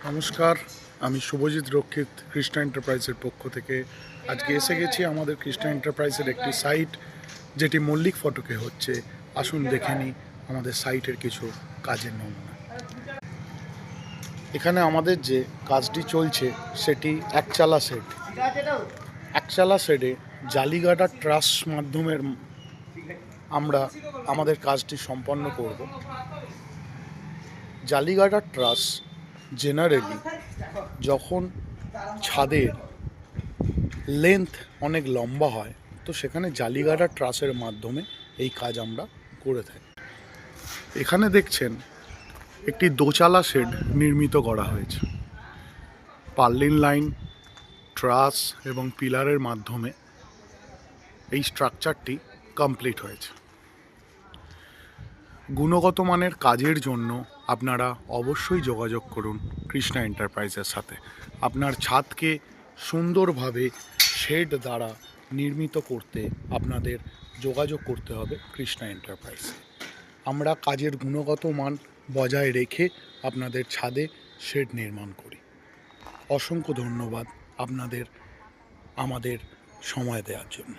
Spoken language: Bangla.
নমস্কার, আমি শুভজিৎ রক্ষিত কৃষ্ণা এন্টারপ্রাইজের পক্ষ থেকে আজকে এসে গেছি আমাদের কৃষ্ণা এন্টারপ্রাইজের একটি সাইট, যেটি মল্লিক ফটকে হচ্ছে। আসুন দেখে নিই আমাদের সাইটের কিছু কাজের নমুনা। এখানে আমাদের যে কাজটি চলছে সেটি একচালা শেড। একচালা শেডে জালিগাটা ট্রাস মাধ্যমের আমরা আমাদের কাজটি সম্পন্ন করব। জালিগাটা ট্রাস জেনারেলি যখন ছাদের লেন্থ অনেক লম্বা হয়, তো সেখানে জালিগাটা ট্রাসের মাধ্যমে এই কাজ আমরা করে থাকি। এখানে দেখছেন একটি দোচালা শেড নির্মিত করা হয়েছে। পার্লিন লাইন, ট্রাস এবং পিলারের মাধ্যমে এই স্ট্রাকচারটি কমপ্লিট হয়েছে। গুণগত মানের কাজের জন্য আপনারা অবশ্যই যোগাযোগ করুন কৃষ্ণা এন্টারপ্রাইজের সাথে। আপনার ছাদকে সুন্দরভাবে শেড দ্বারা নির্মিত করতে আপনাদের যোগাযোগ করতে হবে কৃষ্ণা এন্টারপ্রাইজ। আমরা কাজের গুণগত মান বজায় রেখে আপনাদের ছাদে শেড নির্মাণ করি। অসংখ্য ধন্যবাদ আপনাদের আমাদের সময় দেওয়ার জন্য।